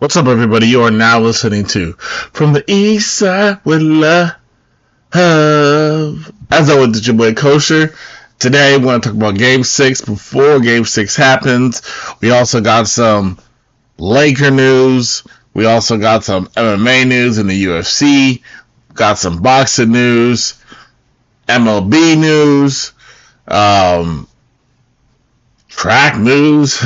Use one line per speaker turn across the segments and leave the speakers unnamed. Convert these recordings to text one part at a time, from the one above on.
What's up, everybody? You are now listening to From the East Side with Love. As always, it's your boy Kosher. Today, we're going to talk about Game 6 before Game 6 happens. We also got some Laker news. We also got some MMA news in the UFC. Got some boxing news. MLB news. Track news.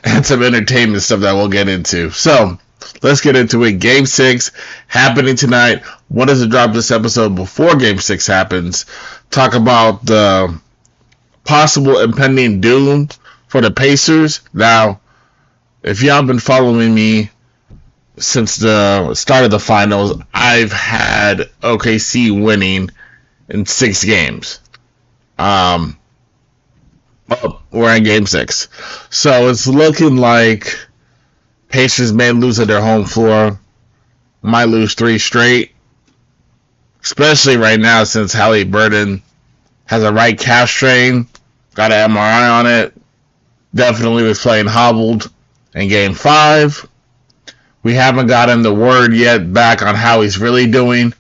And some entertainment stuff that we'll get into. So, let's get into it. Game 6 happening tonight. What does it drop this episode before Game 6 happens? Talk about the possible impending doom for the Pacers. Now, if y'all been following me since the start of the finals, I've had OKC winning in 6 games. We're in Game 6. So it's looking like Pacers may lose at their home floor. Might lose 3 straight. Especially right now since Halliburton has a right calf strain. Got an MRI on it. Definitely was playing hobbled in Game 5. We haven't gotten the word yet back on how he's really doing.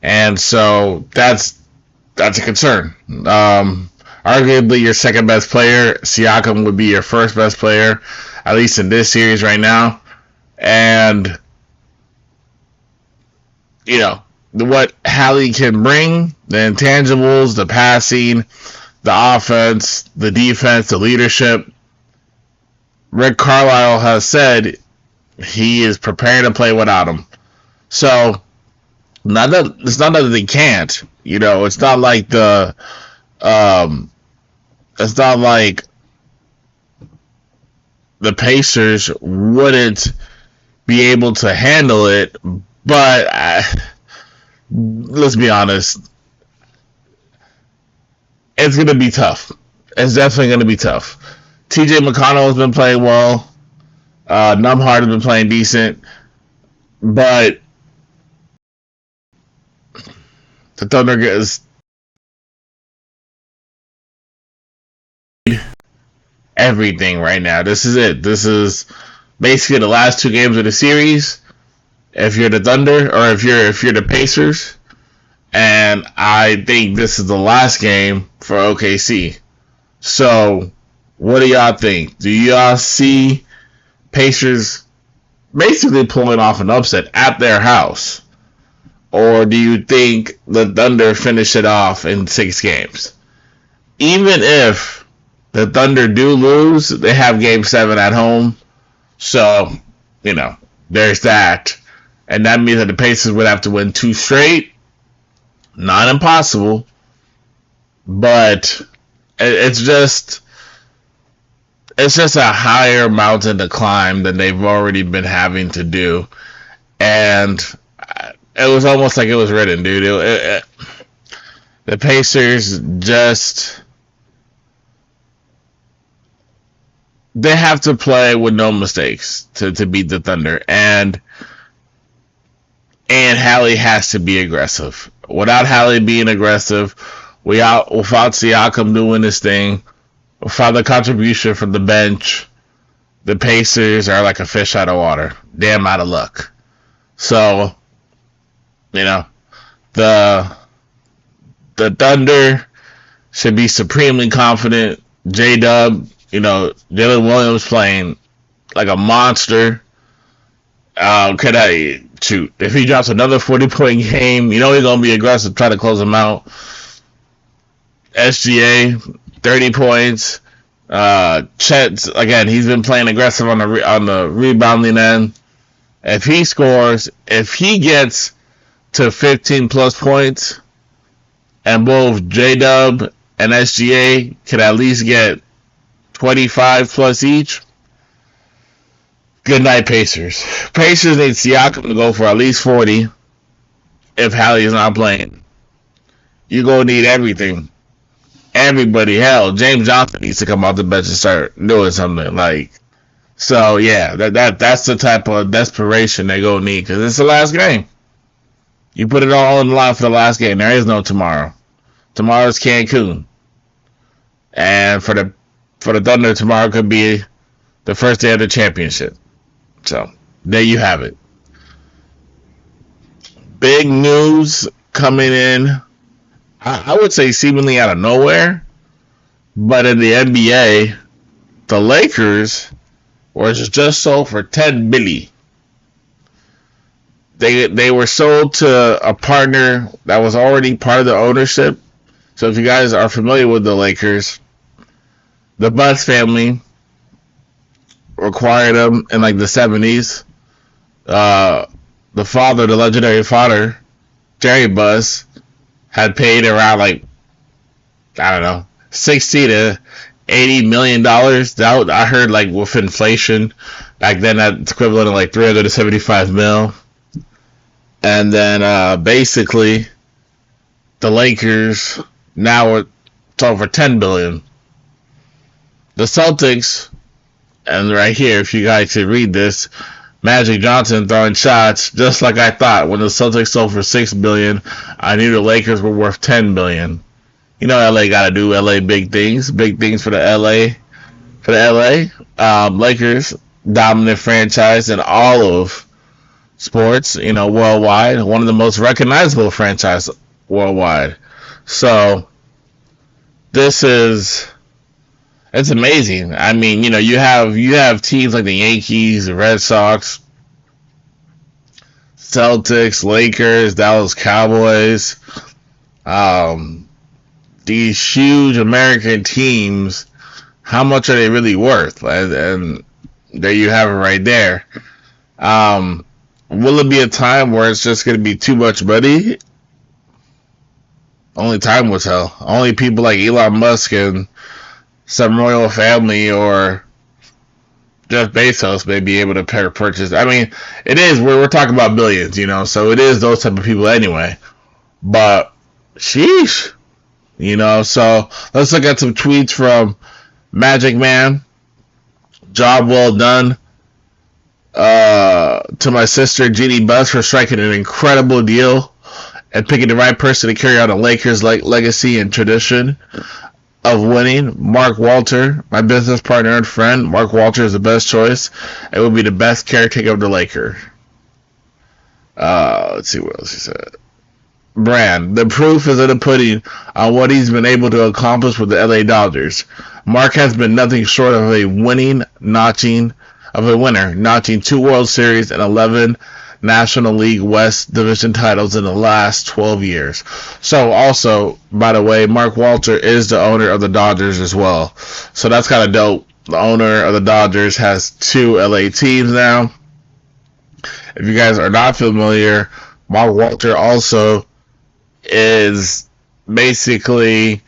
And so that's a concern. Arguably your second best player, Siakam, would be your first best player, at least in this series right now. And, you know, what Hallie can bring, the intangibles, the passing, the offense, the defense, the leadership. Rick Carlisle has said he is preparing to play without him. So, it's not that they can't. You know, it's not like it's not like the Pacers wouldn't be able to handle it, but let's be honest, it's going to be tough. It's definitely going to be tough. TJ McConnell has been playing well. Nembhard has been playing decent, but the Thunder is everything right now. This is it. This is basically the last 2 games of the series. If you're the Thunder or if you're the Pacers, and I think this is the last game for OKC. So, what do y'all think? Do y'all see Pacers basically pulling off an upset at their house? Or do you think the Thunder finish it off in 6 games? Even if the Thunder do lose, they have Game 7 at home. So, you know, there's that. And that means that the Pacers would have to win 2 straight. Not impossible. But it's just a higher mountain to climb than they've already been having to do. And it was almost like it was written, dude. The Pacers just... they have to play with no mistakes to beat the Thunder. And Hallie has to be aggressive. Without Hallie being aggressive, without Siakam doing this thing, without the contribution from the bench, the Pacers are like a fish out of water. Damn out of luck. So, you know, the Thunder should be supremely confident. J-Dub, you know, Jalen Williams playing like a monster. If he drops another 40-point game, you know he's going to be aggressive, try to close him out. SGA, 30 points. Chet, again, he's been playing aggressive on the rebounding end. If he scores, if he gets to 15-plus points, and both J-Dub and SGA can at least get 25-plus each, good night, Pacers. Pacers need Siakam to go for at least 40 if Hallie's not playing. You're going to need everything. Everybody, hell, James Johnson needs to come off the bench and start doing something. So, yeah, that's the type of desperation they're going to need because it's the last game. You put it all on the line for the last game. There is no tomorrow. Tomorrow's Cancun. And for the Thunder, tomorrow could be the first day of the championship. So, there you have it. Big news coming in, I would say seemingly out of nowhere, but in the NBA, the Lakers were just sold for $10 billion. They were sold to a partner that was already part of the ownership. So if you guys are familiar with the Lakers, the Buss family acquired them in like the 70s. The father, the legendary father, Jerry Buss, had paid around like, I don't know, $60 to $80 million. That I heard like with inflation back then that's equivalent to like 375 mil. And then basically the Lakers now are sold for $10 billion. The Celtics, and right here, if you guys could read this, Magic Johnson throwing shots just like I thought. When the Celtics sold for $6 billion, I knew the Lakers were worth $10 billion. You know, LA gotta do LA big things for the LA. Lakers, dominant franchise in all of sports, you know, worldwide. One of the most recognizable franchises worldwide. So it's amazing. I mean, you know, you have teams like the Yankees, the Red Sox, Celtics, Lakers, Dallas Cowboys, these huge American teams. How much are they really worth? And there you have it right there. Will it be a time where it's just going to be too much money? Only time will tell. Only people like Elon Musk and some royal family or Jeff Bezos may be able to purchase. I mean, it is, we're talking about billions, you know, so it is those type of people anyway. But, sheesh. You know, so let's look at some tweets from Magic Man. Job well done to my sister Jeannie Buss for striking an incredible deal and picking the right person to carry on the Lakers' legacy and tradition of winning. Mark Walter, my business partner and friend. Mark Walter is the best choice and will be the best caretaker of the Lakers. Let's see what else he said. Brand. The proof is in the pudding on what he's been able to accomplish with the LA Dodgers. Mark has been nothing short of a winner, notching 2 World Series and 11 National League West Division titles in the last 12 years. So also, by the way, Mark Walter is the owner of the Dodgers as well. So that's kind of dope. The owner of the Dodgers has 2 LA teams now. If you guys are not familiar, Mark Walter also is basically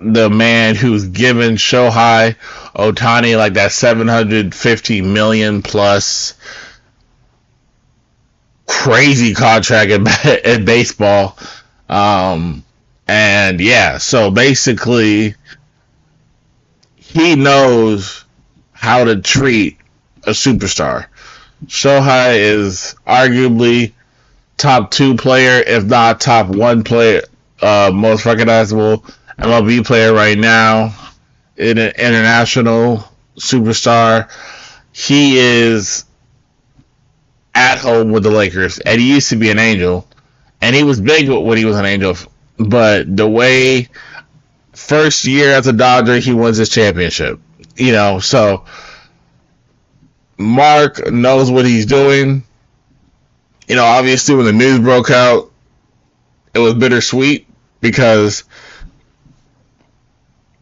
the man who's given Shohei Ohtani like that $750 million plus crazy contract in baseball. And yeah, so basically he knows how to treat a superstar. Shohei is arguably top 2 player, if not top 1 player, most recognizable MLB player right now, an international superstar. He is at home with the Lakers, and he used to be an Angel, and he was big when he was an Angel, but the way first year as a Dodger, he wins his championship, you know, so Mark knows what he's doing. You know, obviously when the news broke out, it was bittersweet because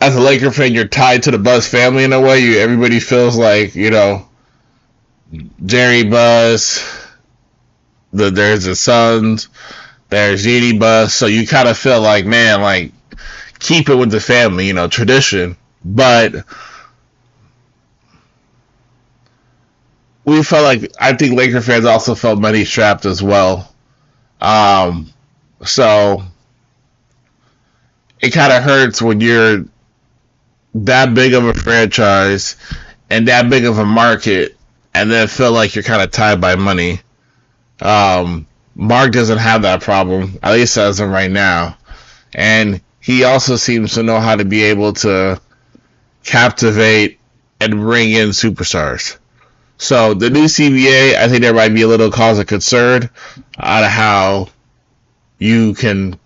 as a Laker fan, you're tied to the Buss family in a way. Everybody feels like, you know, Jerry Buss, there's the sons, there's Jeannie Buss, so you kind of feel like, man, like, keep it with the family, you know, tradition. But we felt like, I think Laker fans also felt money strapped as well. So it kind of hurts when you're that big of a franchise and that big of a market and then feel like you're kind of tied by money. Mark doesn't have that problem, at least as of right now. And he also seems to know how to be able to captivate and bring in superstars. So the new CBA, I think there might be a little cause of concern out of how you can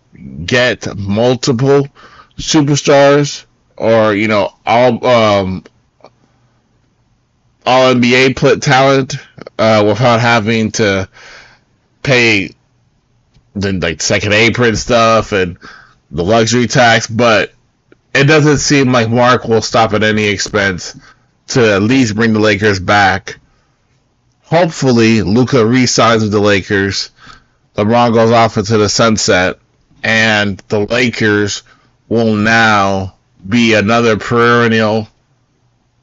get multiple superstars or all NBA talent without having to pay the second apron stuff and the luxury tax. But it doesn't seem like Mark will stop at any expense to at least bring the Lakers back. Hopefully, Luka re-signs with the Lakers. LeBron goes off into the sunset, and the Lakers will now be another perennial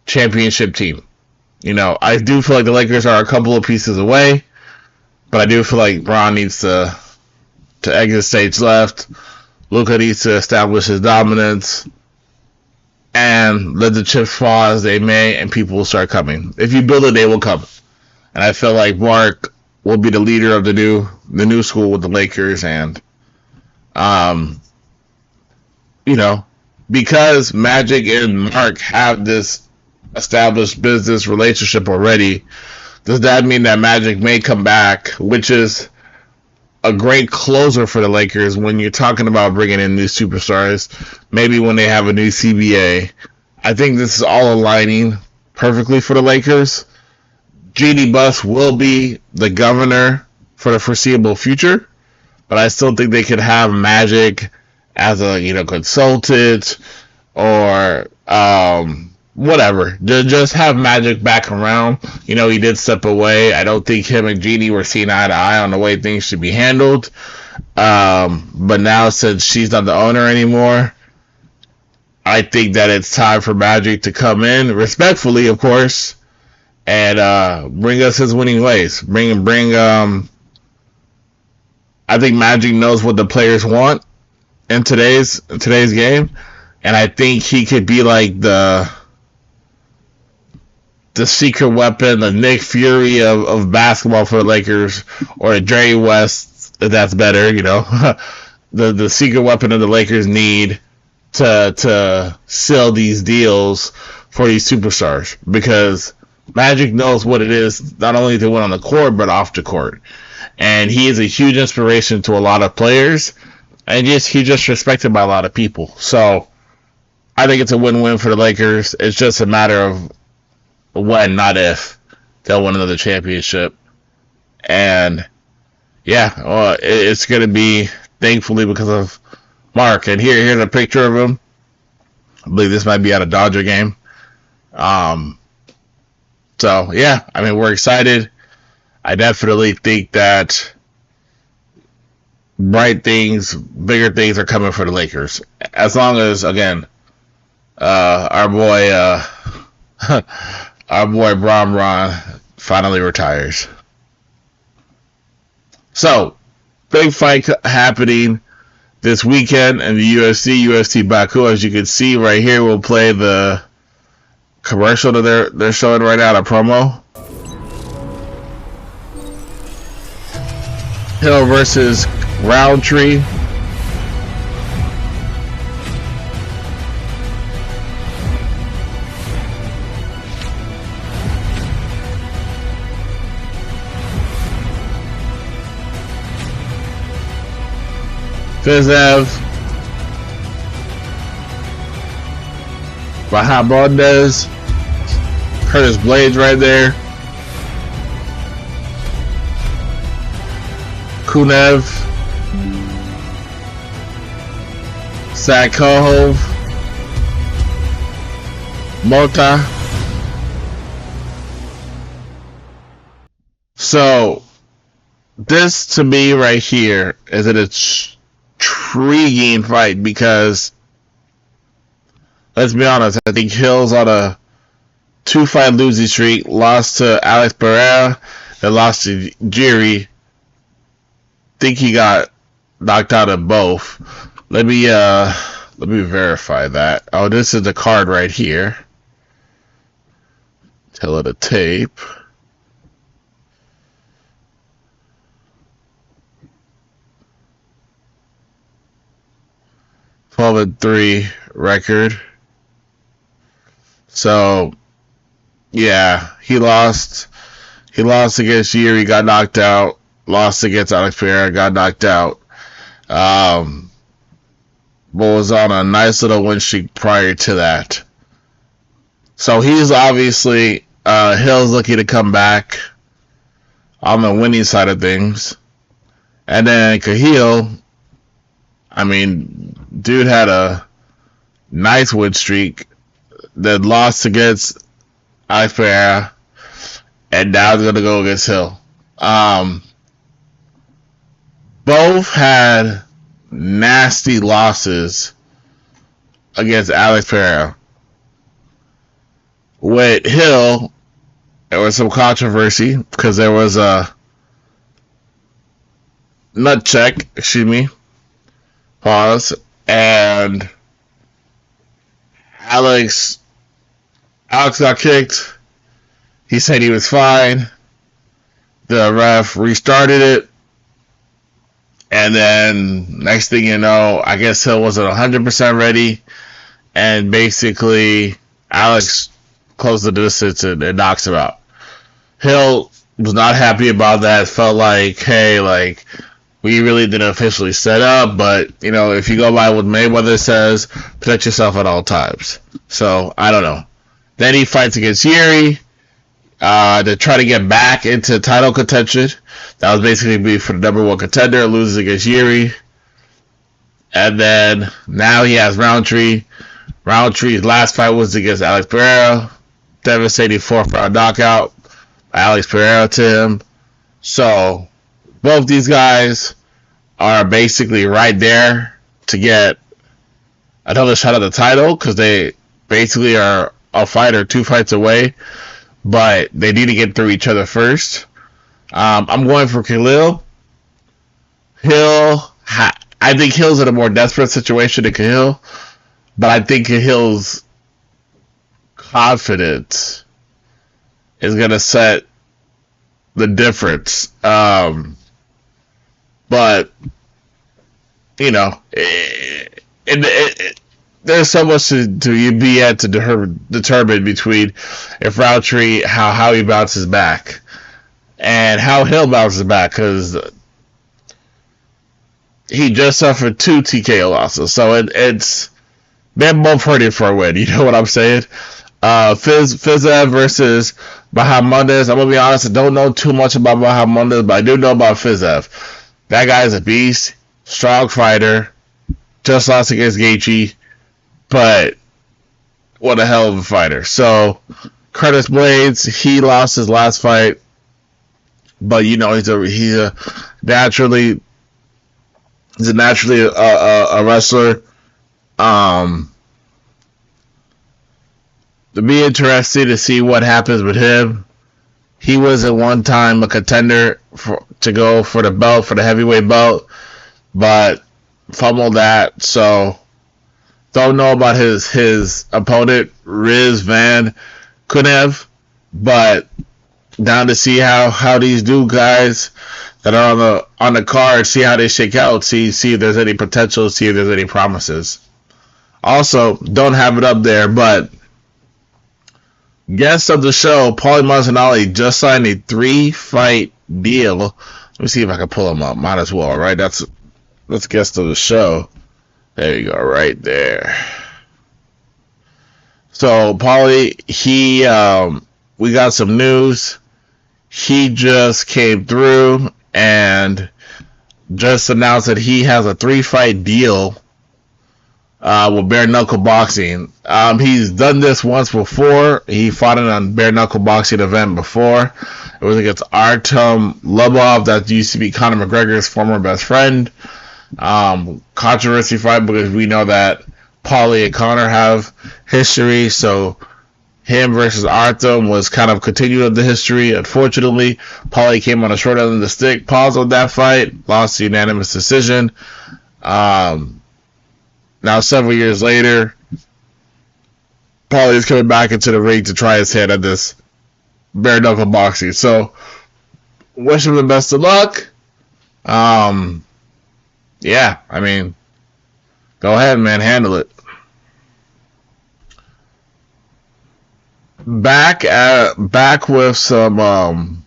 championship team. I do feel like the Lakers are a couple of pieces away, but I do feel like Bron needs to exit stage left. Luka needs to establish his dominance and let the chips fall as they may, and people will start coming. If you build it, they will come. And I feel like Mark will be the leader of the new school with the Lakers, and because Magic and Mark have this established business relationship already, does that mean that Magic may come back, which is a great closer for the Lakers when you're talking about bringing in new superstars, maybe when they have a new CBA. I think this is all aligning perfectly for the Lakers. Jeanie Buss will be the governor for the foreseeable future, but I still think they could have Magic as a consultant or whatever. Just have Magic back around. He did step away. I don't think him and Jeanie were seeing eye to eye on the way things should be handled. But now, since she's not the owner anymore, I think that it's time for Magic to come in, respectfully, of course, and bring us his winning ways. I think Magic knows what the players want in today's game, and I think he could be like the secret weapon, the Nick Fury of basketball for the Lakers, or a Jerry West, if that's better. The secret weapon of the Lakers need to seal these deals for these superstars, because Magic knows what it is not only to win on the court but off the court, and he is a huge inspiration to a lot of players, and he's just respected by a lot of people. So I think it's a win-win for the Lakers. It's just a matter of when, not if, they'll win another championship. And yeah, it's going to be, thankfully, because of Mark. And here's a picture of him. I believe this might be at a Dodger game. So yeah, we're excited. I definitely think that bright things, bigger things are coming for the Lakers. As long as, again, our boy Bron finally retires. So, big fight happening this weekend in the UFC Baku. As you can see right here, we'll play the commercial that they're showing right now, a promo. Hill versus Rountree. Fiziev, Bahamondes, Curtis Blades right there, Kunev, Sakohov, Mota. So this to me right here is an intriguing fight, because let's be honest, I think Hill's on a 2-fight losing streak, lost to Alex Pereira and lost to Jiri. Think he got knocked out of both. Let me verify that. Oh, this is the card right here. Tell it a tape. And 3 record. So yeah, he lost He lost against Yuri, got knocked out. Lost against Alex Pereira, got knocked out. But was on a nice little win streak prior to that. So he's obviously, Hill's looking to come back on the winning side of things. And then Cahill, I mean, dude had a nice win streak that lost against Alex Pereira, and now he's going to go against Hill. Both had nasty losses against Alex Pereira. With Hill, there was some controversy because there was a nut check, pause, and Alex got kicked. He said he was fine. The ref restarted it. And then, next thing you know, I guess Hill wasn't 100% ready. And basically, Alex closed the distance and knocks him out. Hill was not happy about that. Felt like, hey, like, we really didn't officially set up. But, you know, if you go by what Mayweather says, protect yourself at all times. So, I don't know. Then he fights against Yuri to try to get back into title contention. That was basically be for the number one contender, loses against Yuri. And then now he has Rountree. Rountree's last fight was against Alex Pereira. Devastating fourth round knockout by Alex Pereira to him. So both these guys are basically right there to get another shot at the title because they basically are a fight or two fights away. But they need to get through each other first. I'm going for Khalil. I think Hill's in a more desperate situation than Cahill. But I think Cahill's confidence is going to set the difference. But, you know, there's so much to be yet to determine between if Rountree, how he bounces back. And how Hill bounces back, because he just suffered 2 TKO losses. So it's they're both hurting for a win. You know what I'm saying? FTESWL versus Bahamondes. I'm going to be honest, I don't know too much about Bahamondes, but I do know about FTESWL. That guy is a beast. Strong fighter. Just lost against Gaethje. But what a hell of a fighter. So, Curtis Blades, he lost his last fight. But you know he's naturally a wrestler. To be interesting to see what happens with him. He was at one time a contender to go for the belt, for the heavyweight belt, but fumbled that. So don't know about his opponent, Riz Van Kunev, but down to see how these new guys that are on the card, see how they shake out, see if there's any potential, see if there's any promises. Also, don't have it up there, but guest of the show, Paulie Malignaggi, just signed a 3-fight deal. Let me see if I can pull him up. Might as well, right? That's guest of the show. There you go, right there. So Paulie, we got some news. He just came through and just announced that he has a 3-fight deal with bare knuckle boxing. He's done this once before. He fought in a bare knuckle boxing event before. It was against Artem Lubov, that used to be Conor McGregor's former best friend. Controversy fight because we know that Paulie and Conor have history, so him versus Artem was kind of continued of the history. Unfortunately, Paulie came on a short end of the stick, paused on that fight, lost the unanimous decision. Now, several years later, Paulie is coming back into the ring to try his hand at this bare knuckle boxing. So, wish him the best of luck. Yeah, I mean, go ahead, man, handle it. Back with some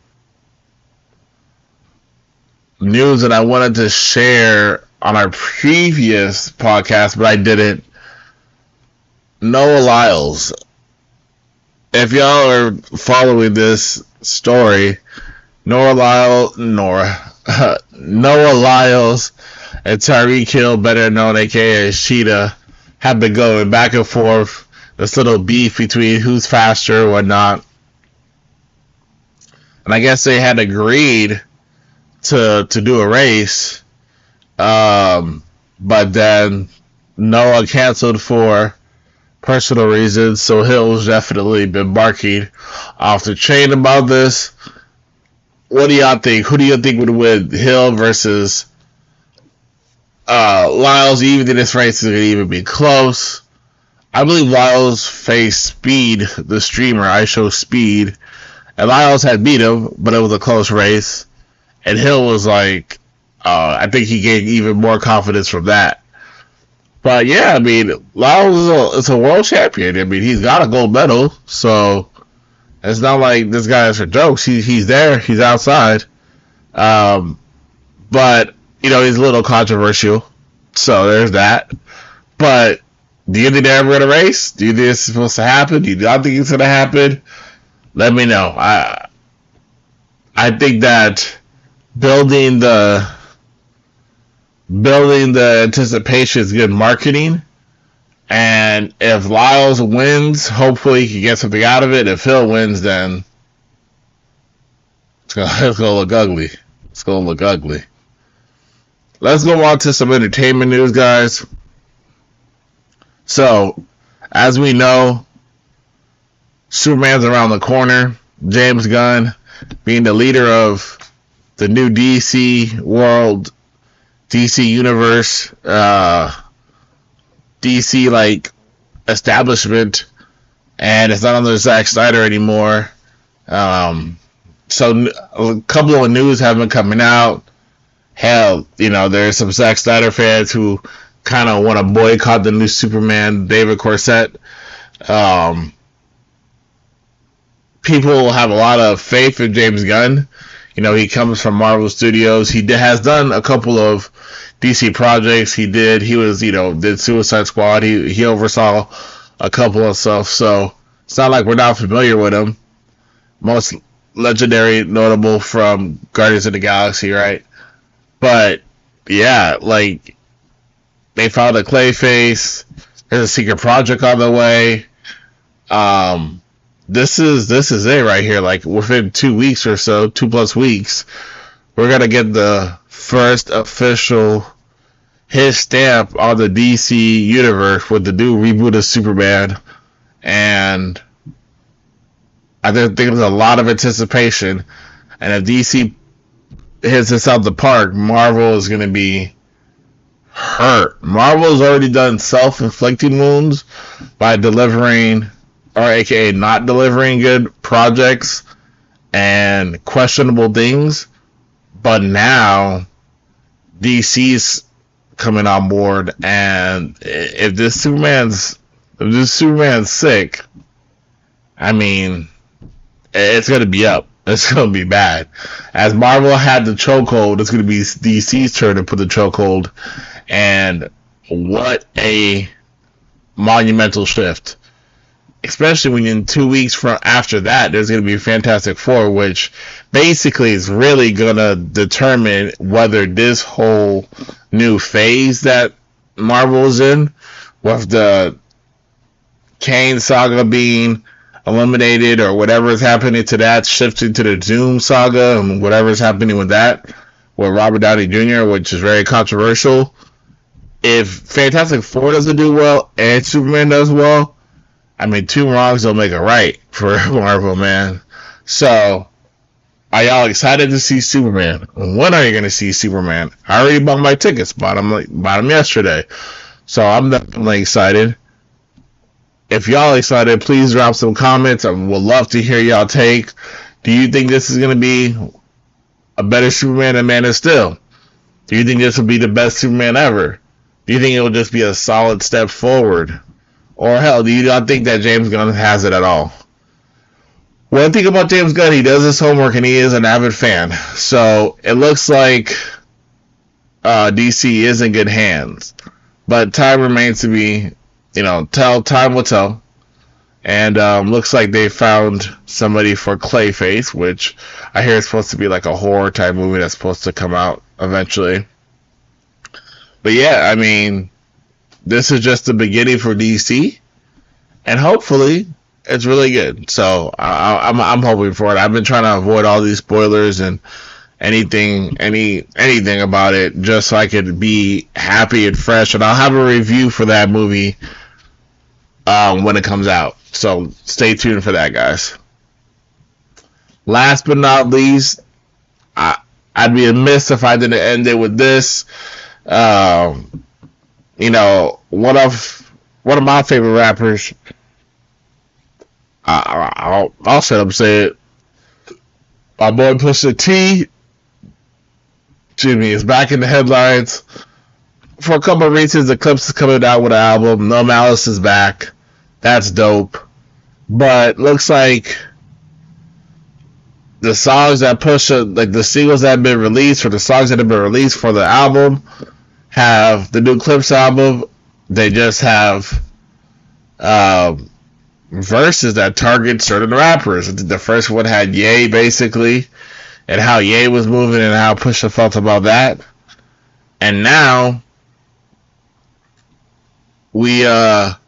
news that I wanted to share on our previous podcast, but I didn't. Noah Lyles. If y'all are following this story, Noah Lyles and Tyreek Hill, better known aka as Cheetah, have been going back and forth. This little beef between who's faster and whatnot. And I guess they had agreed to do a race. But then Noah canceled for personal reasons, so Hill's definitely been barking off the chain about this. What do y'all think? Who do you think would win, Hill versus Lyles? Do you even think this race is going to even be close? I believe Lyles faced Speed, the streamer. I show Speed, and Lyles had beat him, but it was a close race. And Hill was like, I think he gained even more confidence from that. But yeah, I mean, Lyles is a world champion. I mean, he's got a gold medal, so it's not like this guy is for jokes. He's there, he's outside. But you know, he's a little controversial, so there's that. But do you think they're ever gonna race? Do you think it's supposed to happen? Do you not think it's gonna happen? Let me know. I think that building the anticipation is good marketing, and if Lyles wins, hopefully he can get something out of it. If Hill wins, then it's gonna look ugly. It's gonna look ugly. Let's go on to some entertainment news, guys. So, as we know, Superman's around the corner. James Gunn, being the leader of the new DC world, DC universe, DC like establishment, and it's not under Zack Snyder anymore. So a couple of news have been coming out. Hell, you know, there's some Zack Snyder fans who kind of want to boycott the new Superman, David Corset. People have a lot of faith in James Gunn. You know, he comes from Marvel Studios. He has done a couple of DC projects. He did Suicide Squad. He oversaw a couple of stuff. So it's not like we're not familiar with him. Most legendary, notable from Guardians of the Galaxy, right? But yeah, like they found a Clayface. There's a secret project on the way. This is it right here. Like within 2 weeks or so, 2+ weeks, we're gonna get the first official his stamp on the DC universe with the new reboot of Superman, and I think there's a lot of anticipation. And if DC hits this out the park, Marvel is gonna be hurt. Marvel's already done self-inflicting wounds by delivering, or aka not delivering, good projects and questionable things, but now DC's coming on board, and if this Superman's sick, I mean, it's gonna be up. It's gonna be bad. As Marvel had the chokehold, it's gonna be DC's turn to put the chokehold, and what a monumental shift. Especially when in 2 weeks from after that, there's going to be Fantastic Four, which basically is really going to determine whether this whole new phase that Marvel is in, with the Kane saga being eliminated or whatever is happening to that, shifting to the Doom saga and whatever is happening with that, with Robert Downey Jr., which is very controversial. If Fantastic Four doesn't do well and Superman does well, I mean, 2 wrongs don't make a right for Marvel, man. So, are y'all excited to see Superman? When are you going to see Superman? I already bought my tickets. Bought them yesterday. So, I'm definitely excited. If y'all excited, please drop some comments. I would love to hear y'all take. Do you think this is going to be a better Superman than Man of Steel? Do you think this will be the best Superman ever? Do you think it will just be a solid step forward? Or hell, do you not think that James Gunn has it at all? one thing about James Gunn, he does his homework and he is an avid fan. So it looks like DC is in good hands. But time remains to be, time will tell. And looks like they found somebody for Clayface, which I hear is supposed to be like a horror type movie that's supposed to come out eventually. But yeah, I mean, this is just the beginning for DC. And hopefully it's really good. So I'm hoping for it. I've been trying to avoid all these spoilers and anything about it, just so I could be happy and fresh. And I'll have a review for that movie when it comes out. So stay tuned for that, guys. Last but not least, I'd be amiss if I didn't end it with this. One of my favorite rappers. I'll shut up and say it. My boy Pusha T, is back in the headlines for a couple of reasons. The Clipse is coming out with an album. No Malice is back. That's dope. But looks like the songs that Pusha, like the singles that have been released, or the songs that have been released for the album, have the new Clipse album. They just have verses that target certain rappers. The first one had Ye, basically, and how Ye was moving and how Pusha felt about that. And now we have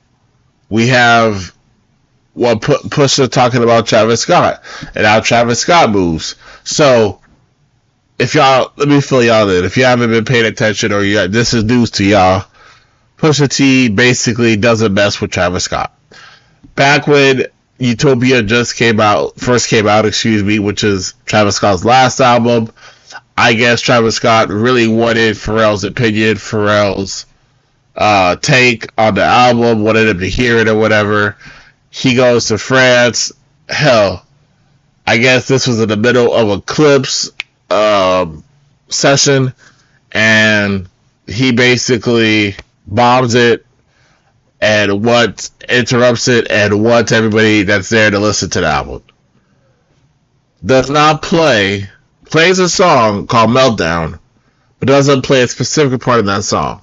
Pusha talking about Travis Scott and how Travis Scott moves. So let me fill y'all in. If you haven't been paying attention, or this is news to y'all, Pusha T basically doesn't mess with Travis Scott. Back when Utopia first came out, which is Travis Scott's last album, I guess Travis Scott really wanted Pharrell's opinion, Pharrell's take on the album, wanted him to hear it or whatever. He goes to France. Hell, I guess this was in the middle of a Clipse session, and he basically bombs it and interrupts it and wants everybody that's there to listen to the album. Does not plays a song called Meltdown, but doesn't play a specific part of that song.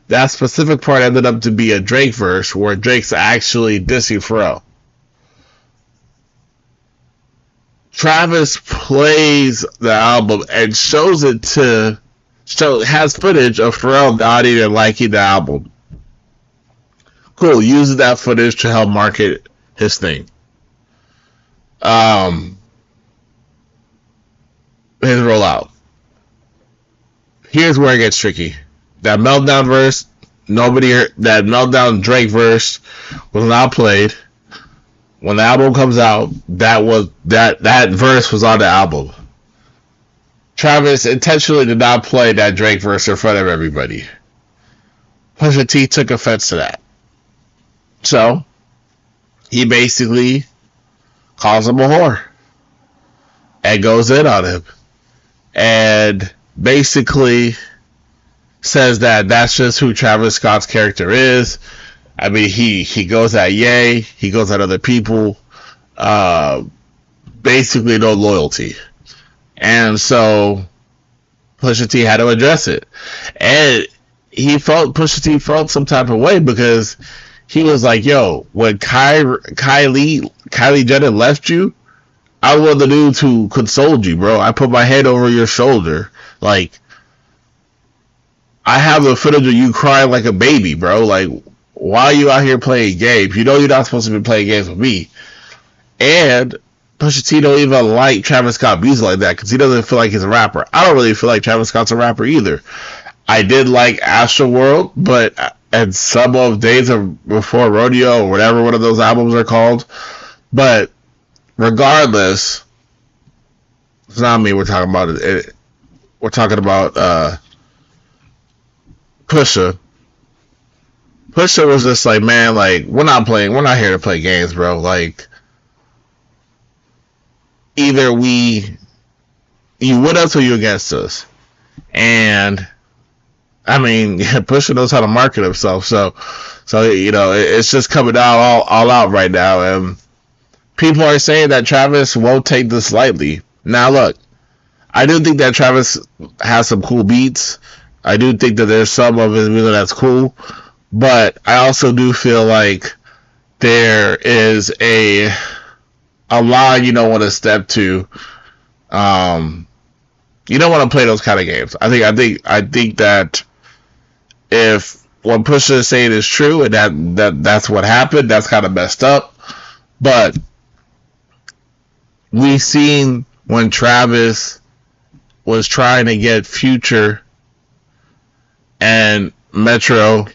That specific part ended up to be a Drake verse where Drake's actually dissing Pharrell. Travis plays the album and has footage of Pharrell nodding and liking the album. Cool, uses that footage to help market his thing. His rollout. Here's where it gets tricky. That Meltdown verse, that Meltdown Drake verse was not played. When the album comes out, that verse was on the album. Travis intentionally did not play that Drake verse in front of everybody. Pusha T took offense to that. So, he basically calls him a whore and goes in on him. And basically says that that's just who Travis Scott's character is. I mean, he goes at Ye, he goes at other people, basically no loyalty. And so Pusha T had to address it. And Pusha T felt some type of way, because he was like, yo, when Kylie Jenner left you, I was the dude who consoled you, bro. I put my head over your shoulder. Like, I have the footage of you crying like a baby, bro. Like, why are you out here playing games? You know you're not supposed to be playing games with me. And Pusha T don't even like Travis Scott music like that, because he doesn't feel like he's a rapper. I don't really feel like Travis Scott's a rapper either. I did like Astroworld, but and some of Days Before Rodeo, or whatever one of those albums are called. But regardless, it's not me we're talking about. We're talking about Pusha. Pusha was just like, man, like, we're not here to play games, bro. Like, either you with us or you against us. And I mean, Pusha knows how to market himself, so it's just coming out all out right now. And people are saying that Travis won't take this lightly. Now, look, I do think that Travis has some cool beats. I do think that there's some of his music that's cool, but I also do feel like there is a line you don't want to step to. You don't want to play those kind of games. I think that if what Pusha is saying is true and that's what happened, that's kind of messed up. But we seen when Travis was trying to get Future and Metro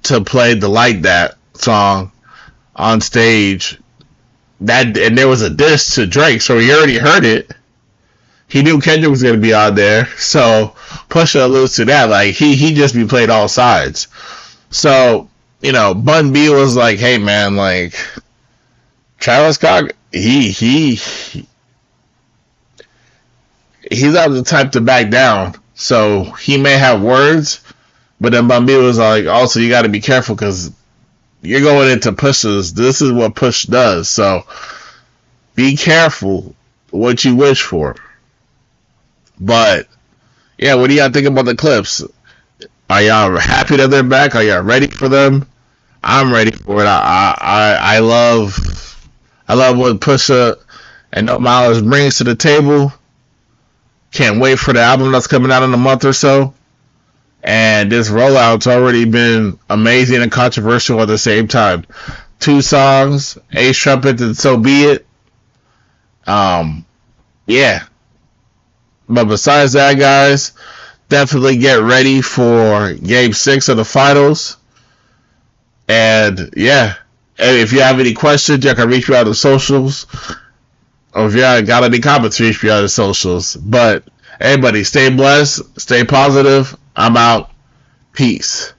to play the Like That song on stage, and there was a diss to Drake, so he already heard it. He knew Kendrick was going to be on there, so Pusha alludes to that. Like, he just be played all sides. So, Bun B was like, hey, man, like, Travis Scott, he's not the type to back down. So he may have words, but then Bun B was like, also, you got to be careful because you're going into Pusha's. This is what Push does. So be careful what you wish for. But, yeah, what do y'all think about the Clipse? Are y'all happy that they're back? Are y'all ready for them? I'm ready for it. I love what Pusha and Miles brings to the table. Can't wait for the album that's coming out in a month or so. And this rollout's already been amazing and controversial at the same time. 2 songs, Ace Trumpet and So Be It. Yeah. But besides that, guys, definitely get ready for Game 6 of the finals. And, yeah. And if you have any questions, you can reach me on the socials. Or if you got any comments, reach me on the socials. But, everybody, stay blessed, stay positive. I'm out. Peace.